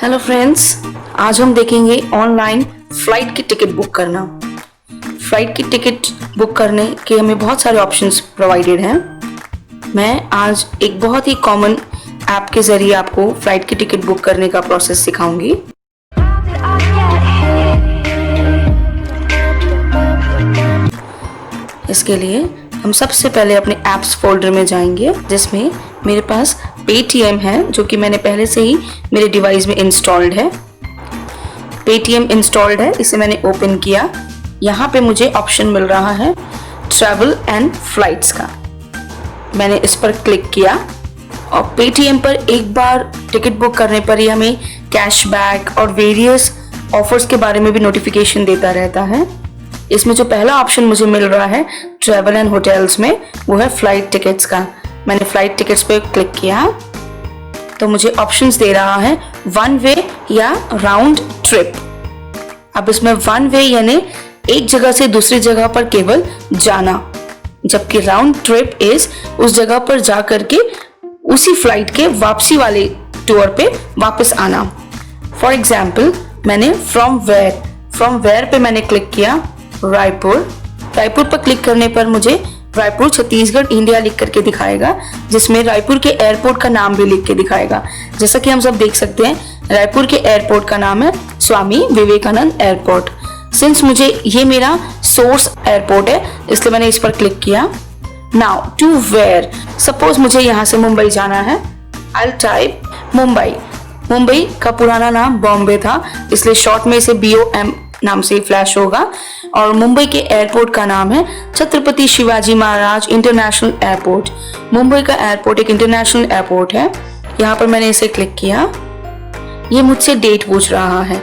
Hello friends, आज हम देखेंगे ऑनलाइन फ्लाइट की टिकट बुक करना। फ्लाइट की टिकट बुक करने के हमें बहुत सारे ऑप्शंस प्रोवाइडेड हैं। मैं आज एक बहुत ही कॉमन ऐप के जरिए आपको फ्लाइट की टिकट बुक करने का प्रोसेस सिखाऊंगी। इसके लिए हम सबसे पहले अपने ऐप्स फोल्डर में जाएंगे, जिसमें मेरे पास पेटीएम है, जो कि मैंने पहले से ही मेरे डिवाइस में इंस्टॉल्ड है। पेटीएम इंस्टॉल्ड है, इसे मैंने ओपन किया। यहाँ पे मुझे ऑप्शन मिल रहा है ट्रैवल एंड फ्लाइट्स का। मैंने इस पर क्लिक किया और पेटीएम पर एक बार टिकट बुक करने पर ही हमें कैशबैक और वेरियस ऑफर्स के बारे में भी नोटिफिकेशन देता रहता है। इसमें जो पहला ऑप्शन मुझे मिल रहा है ट्रैवल एंड होटल्स में, वो है फ्लाइट टिकट्स का। मैंने फ्लाइट टिकट्स पे क्लिक किया तो मुझे ऑप्शंस दे रहा है वन वे या राउंड ट्रिप। अब इसमें वन वे यानी एक जगह से दूसरी जगह पर केवल जाना, जबकि राउंड ट्रिप इज उस जगह पर जा करके उसी फ्लाइट के वापसी वाले टूर पे वापस आना। फॉर एग्जाम्पल, मैंने फ्रॉम वेयर पे मैंने क्लिक किया रायपुर पर क्लिक करने पर मुझे रायपुर छत्तीसगढ़ इंडिया लिख करके दिखाएगा, जिसमें रायपुर के एयरपोर्ट का नाम भी लिख के दिखाएगा। जैसा कि हम सब देख सकते हैं, रायपुर के एयरपोर्ट का नाम है स्वामी विवेकानंद एयरपोर्ट। सिंस मुझे ये मेरा सोर्स एयरपोर्ट है, इसलिए मैंने इस पर क्लिक किया। नाउ टू वेयर, सपोज मुझे यहाँ से मुंबई जाना है, आई टाइप मुंबई का पुराना नाम बॉम्बे था, इसलिए शॉर्ट में इसे BOM नाम से फ्लैश होगा। और मुंबई के एयरपोर्ट का नाम है छत्रपति शिवाजी महाराज इंटरनेशनल एयरपोर्ट। मुंबई का एयरपोर्ट एक इंटरनेशनल एयरपोर्ट है। यहाँ पर मैंने इसे क्लिक किया। ये मुझसे डेट पूछ रहा है।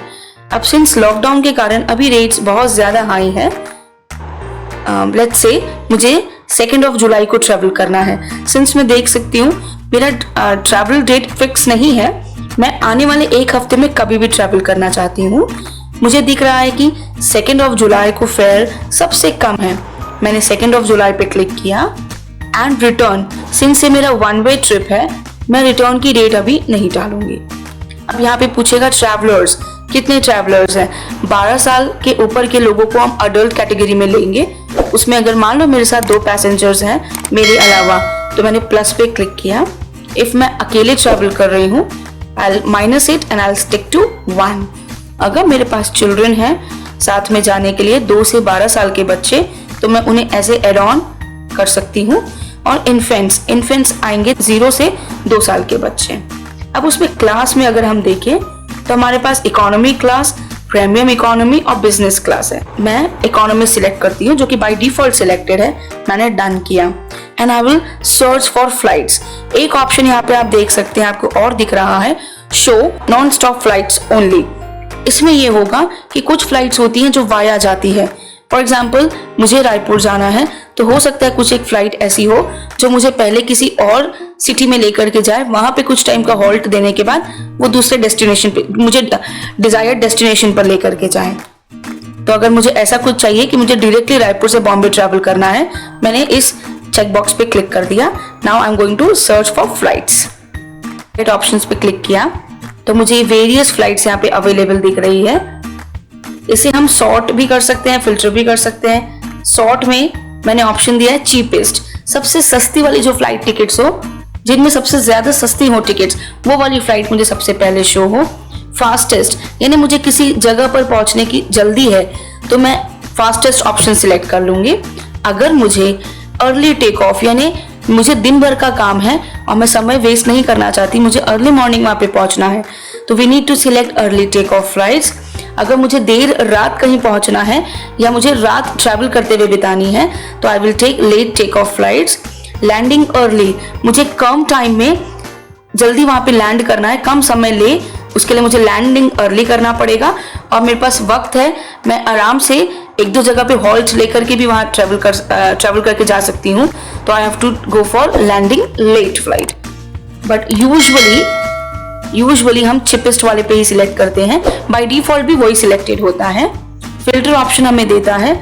अब सिंस लॉकडाउन के कारण अभी रेट्स बहुत ज्यादा हाई है, लेट्स से मुझे 2 जुलाई को ट्रेवल करना है। सिंस मैं देख सकती हूँ मेरा ट्रैवल डेट फिक्स नहीं है, मैं आने वाले एक हफ्ते में कभी भी ट्रैवल करना चाहती हूँ। मुझे दिख रहा है कि 2 जुलाई को फेयर सबसे कम है। मैंने 2 जुलाई पे क्लिक किया एंड रिटर्न। सिंस ये मेरा वन वे ट्रिप है, मैं रिटर्न की डेट अभी नहीं डालूंगी। अब यहाँ पे पूछेगा ट्रैवलर्स, कितने ट्रैवलर्स हैं। 12 साल के ऊपर के लोगों को हम अडल्ट कैटेगरी में लेंगे। उसमें अगर मान लो मेरे साथ 2 पैसेंजर्स हैं मेरे अलावा, तो मैंने प्लस पे क्लिक किया। इफ मैं अकेले ट्रैवल कर रही हूँ, I minus it and I stick to 1। अगर मेरे पास चिल्ड्रन हैं साथ में जाने के लिए 2 से 12 साल के बच्चे, तो मैं उन्हें ऐसे एड ऑन कर सकती हूँ। और इन्फेंट्स आएंगे 0 से 2 साल के बच्चे। अब उसमें क्लास में अगर हम देखें तो हमारे पास इकोनॉमी क्लास, प्रीमियम इकोनॉमी और बिजनेस क्लास है। मैं इकोनॉमी सिलेक्ट करती हूँ, जो कि बाय डिफॉल्ट सिलेक्टेड है। मैंने डन किया and I will search for flights. एक ऑप्शन यहाँ पे आप देख सकते हैं, आपको और दिख रहा है show non stop flights only. इसमें ये होगा कि कुछ फ्लाइट्स होती हैं जो वाया जाती है। फॉर एग्जाम्पल, मुझे रायपुर जाना है, तो हो सकता है कुछ एक फ्लाइट ऐसी हो जो मुझे पहले किसी और सिटी में लेकर के जाए, वहां पे कुछ टाइम का हॉल्ट देने के बाद वो दूसरे डेस्टिनेशन पे, मुझे डिजायर्ड डेस्टिनेशन पर लेकर के जाए। तो अगर मुझे ऐसा कुछ चाहिए कि मुझे डायरेक्टली रायपुर से बॉम्बे ट्रैवल करना है, मैंने इस चेक बॉक्स पे क्लिक कर दिया। Now I am going to search for flights. Options पे क्लिक किया तो मुझे वेरियस फ्लाइट्स यहाँ पे अवेलेबल दिख रही है। इसे हम सॉर्ट भी कर सकते हैं, फिल्टर भी कर सकते हैं। सॉर्ट में मैंने ऑप्शन दिया है चीपेस्ट, सबसे सस्ती वाली जो फ्लाइट टिकट्स हो, जिनमें सबसे ज्यादा सस्ती हो टिकट्स, वो वाली फ्लाइट मुझे सबसे पहले शो हो। फास्टेस्ट यानी मुझे किसी जगह पर पहुंचने की जल्दी है, तो मैं फास्टेस्ट ऑप्शन सिलेक्ट कर लूंगी। अगर मुझे अर्ली टेक ऑफ यानी मुझे दिन भर का काम है और मैं समय वेस्ट नहीं करना चाहती, मुझे अर्ली मॉर्निंग वहां पे पहुंचना है, तो we need to select early take off flights. अगर मुझे देर रात कहीं पहुंचना है या मुझे रात ट्रैवल करते हुए बितानी है, तो I will take late take off flights. Landing early, मुझे कम टाइम में जल्दी वहां पे लैंड करना है, कम समय ले, उसके लिए मुझे लैंडिंग अर्ली करना पड़ेगा और मेरे पास वक्त है, मैं आराम से 1-2 जगह पे हॉल्ट लेकर के भी वहां ट्रैवल करके जा सकती हूँ। तो I have to go for landing late flight. But usually हम चिपेस्ट वाले पे ही सिलेक्ट करते हैं, बाय डिफॉल्ट भी वही सिलेक्टेड होता है। फिल्टर ऑप्शन हमें देता है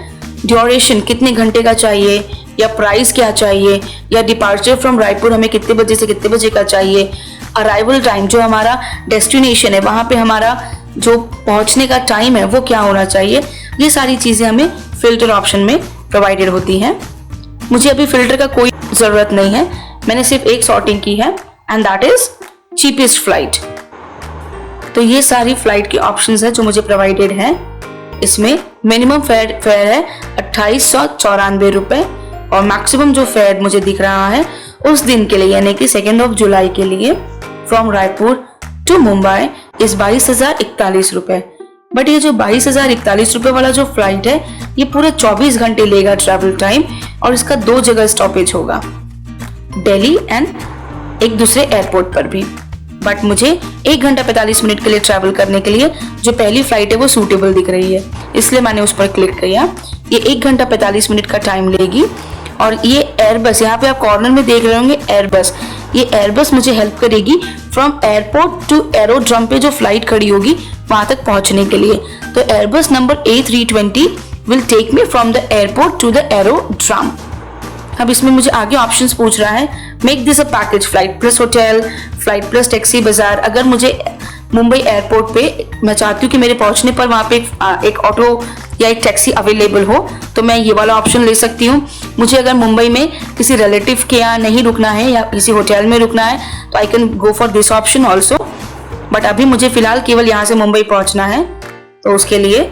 ड्यूरेशन, कितने घंटे का चाहिए, या प्राइस क्या चाहिए, या डिपार्चर फ्रॉम रायपुर हमें कितने बजे से कितने बजे का चाहिए, अराइवल टाइम, जो हमारा डेस्टिनेशन है वहाँ पे हमारा जो पहुँचने का टाइम है वो क्या होना चाहिए, ये सारी चीज़ें हमें फिल्टर ऑप्शन में प्रोवाइडेड होती हैं। मुझे अभी फिल्टर का कोई ज़रूरत नहीं है, मैंने सिर्फ एक सॉर्टिंग की है and that is cheapest flight. तो ये सारी फ्लाइट के ऑप्शंस है जो मुझे प्रोवाइडेड है। इसमें मिनिमम फेयर है 2894 रुपये और मैक्सिमम जो फेयर मुझे दिख रहा है उस दिन के लिए यानी कि 2 जुलाई के लिए फ्रॉम रायपुर टू मुंबई इस 22,041 रुपये। बट ये जो 22,041 रुपये वाला जो फ्लाइट है ये पूरे 24 घंटे लेगा ट्रैवल टाइम और इसका 2 जगह स्टॉपेज होगा, दिल्ली एंड एक दूसरे एयरपोर्ट पर भी। बट मुझे 1 घंटा 45 मिनट के लिए ट्रैवल करने के लिए जो पहली फ्लाइट है वो सूटेबल दिख रही है, इसलिए मैंने उस पर क्लिक किया। ये 1 घंटा 45 मिनट का टाइम लेगी और ये एयरबस, यहाँ पे आप कॉर्नर में देख रहे होंगे एयरबस, ये एयरबस मुझे हेल्प करेगी फ्रॉम एयरपोर्ट टू एरोड्रम पे जो फ्लाइट खड़ी होगी वहां तक पहुंचने के लिए। तो airbus number A320 will take me from the airport to the aerodrome. अब इसमें मुझे आगे ऑप्शंस पूछ रहा है, make this a package, flight plus hotel, flight plus taxi बाजार। अगर मुझे मुंबई एयरपोर्ट पे मैं चाहती हूँ कि मेरे पहुंचने पर वहाँ पे एक ऑटो या एक टैक्सी अवेलेबल हो तो मैं ये वाला ऑप्शन ले सकती हूँ। मुझे अगर मुंबई में किसी रिलेटिव के यहाँ नहीं रुकना है या किसी होटल में रुकना है तो I can go for this option also. But अभी मुझे फिलहाल केवल यहाँ से मुंबई पहुँचना है तो उसके लिए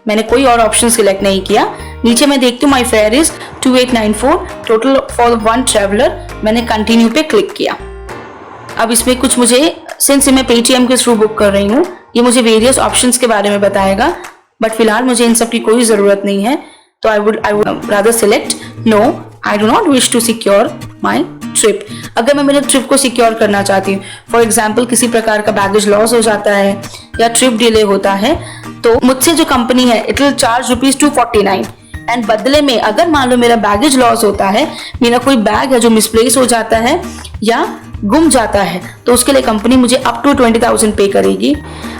मैंने कोई और ऑप्शन सिलेक्ट नहीं किया। नीचे मैं देखती हूँ my fare is 2894 total for 1 traveller, मैंने कंटिन्यू पे क्लिक किया। अब इसमें कुछ मुझे, सिंस मैं पेटीएम के थ्रू बुक कर रही हूँ, ये मुझे वेरियस ऑप्शंस के बारे में बताएगा बट फिलहाल मुझे इन सब की कोई ज़रूरत नहीं है तो I would rather select no, I do not wish to secure my trip. अगर मैं मेरे ट्रिप को सिक्योर करना चाहती हूँ, फॉर एग्जाम्पल किसी प्रकार का बैगेज लॉस हो जाता है या ट्रिप डिले होता है तो मुझसे जो कंपनी है इट विल चार्ज ₹249 एंड बदले में अगर मान लो मेरा बैगेज लॉस होता है, मेरा कोई बैग है जो मिसप्लेस हो जाता है या गुम जाता है तो उसके लिए कंपनी मुझे अप टू 20,000 पे करेगी।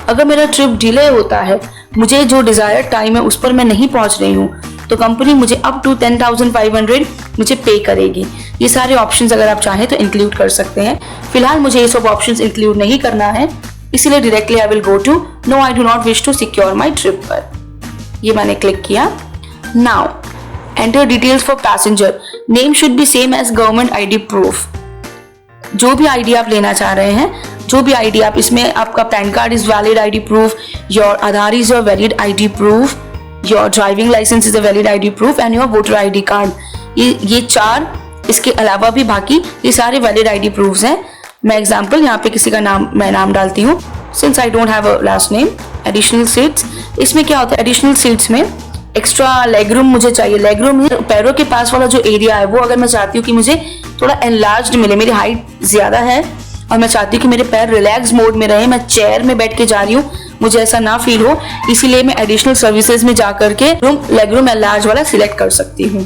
अगर मेरा ट्रिप डिले होता है, मुझे जो डिजायर्ड टाइम है उस पर मैं नहीं पहुंच रही हूँ तो कंपनी मुझे अप टू 10,500 मुझे पे करेगी। ये सारे ऑप्शंस अगर आप चाहें तो इंक्लूड कर सकते हैं। फिलहाल मुझे ये सब ऑप्शंस इंक्लूड नहीं करना है, इसीलिए directly I will go to no, I do not wish to secure my trip पर। ये मैंने क्लिक किया। Now enter details for passenger, name should be same as government ID proof. जो भी ID आप लेना चाह रहे हैं, जो भी ID आप, इसमें आपका pan card is valid ID proof, your Aadhaar is your valid ID proof, your driving licence is a valid ID proof and your voter ID card. ये 4, इसके अलावा भी बाकी ये सारे वैलिड ID प्रूफ्स हैं। मैं एग्जांपल यहाँ पे किसी का नाम डालती हूँ, since I don't have a last name. Additional seats, इसमें क्या होता है, एडिशनल सीट्स में एक्स्ट्रा लेग रूम मुझे चाहिए। लेग रूम पैरों के पास वाला जो एरिया है वो अगर मैं चाहती हूँ कि मुझे थोड़ा एनलार्ज्ड मिले, मेरी हाइट ज्यादा है और मैं चाहती हूँ कि मेरे पैर रिलैक्स मोड में रहे, मैं चेयर में बैठ के जा रही हूँ, मुझे ऐसा ना फील हो, इसीलिए मैं एडिशनल सर्विसेज में जा करके लेग रूम एनलार्ज वाला सिलेक्ट कर सकती हूँ।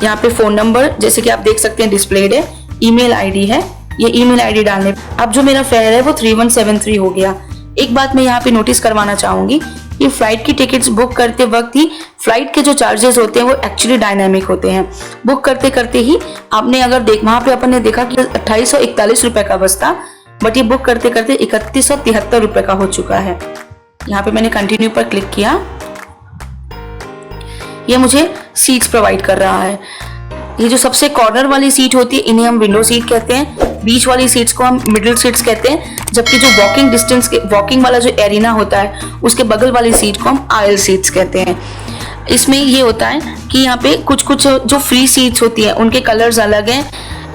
यहाँ पे फोन नंबर जैसे कि आप देख सकते हैं डिस्प्लेड है, ईमेल ID है, ये ईमेल ID डालने। अब जो मेरा फेयर है वो 3173 हो गया। एक बात मैं यहाँ पे नोटिस करवाना चाहूंगी, ये फ्लाइट की टिकट्स बुक करते वक्त ही फ्लाइट के जो चार्जेस होते हैं वो एक्चुअली डायनामिक होते हैं। बुक करते करते ही आपने अगर वहां पे अपन ने देखा कि 2841 रुपए का बस था, बट ये बुक करते करते 3173 रुपए का हो चुका है। यहाँ पे मैंने कंटिन्यू पर क्लिक किया। ये मुझे सीट्स प्रोवाइड कर रहा है। ये जो सबसे कॉर्नर वाली सीट होती है इन्हें हम विंडो सीट कहते हैं, बीच वाली सीट्स को हम मिडिल सीट्स कहते हैं, जबकि जो वॉकिंग डिस्टेंस के वॉकिंग वाला जो एरिना होता है उसके बगल वाली सीट को हम आयल सीट्स कहते हैं। इसमें ये होता है कि यहाँ पे कुछ जो फ्री सीट्स होती हैं उनके कलर्स अलग हैं।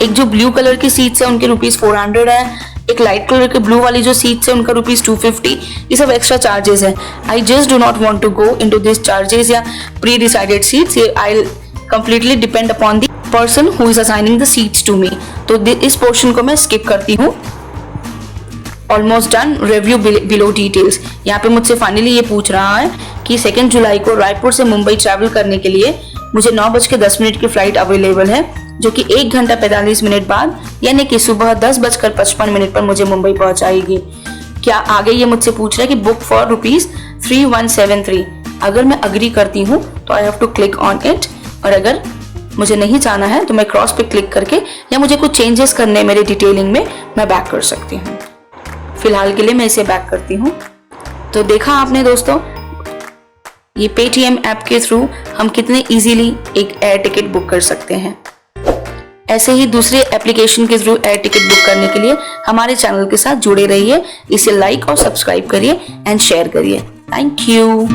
एक जो ब्लू कलर की सीट्स है उनके ₹400 है, एक लाइट कलर के ब्लू वाली जो सीट्स है उनका ₹250। ये सब एक्स्ट्रा चार्जेस है। I just do not want to go into this charges या pre decided seats. I completely depend upon the person who is assigning the seats to me. तो इस पोर्शन को मैं स्किप करती हूँ। Almost done, review below details. यहाँ पे मुझसे फाइनली ये पूछ रहा है कि 2 जुलाई को रायपुर से मुंबई ट्रैवल करने के लिए मुझे 9:10 की फ्लाइट अवेलेबल है, जो कि 1 घंटा 45 मिनट बाद यानी कि सुबह 10:55 पर मुझे मुंबई पहुंचाएगी। क्या आगे ये मुझसे पूछ रहा है कि बुक फॉर ₹3173। अगर मैं अग्री करती हूँ तो I have to click on it, और अगर मुझे नहीं जाना है तो मैं क्रॉस पे क्लिक करके या मुझे कुछ चेंजेस करने मेरे डिटेलिंग में मैं बैक कर सकती हूँ। फिलहाल के लिए मैं इसे बैक करती हूँ। तो देखा आपने दोस्तों, ये पेटीएम ऐप के थ्रू हम कितने इजीली एक एयर टिकट बुक कर सकते हैं। ऐसे ही दूसरे एप्लीकेशन के थ्रू एयर टिकट बुक करने के लिए हमारे चैनल के साथ जुड़े रहिए। इसे लाइक और सब्सक्राइब करिए एंड शेयर करिए। Thank you.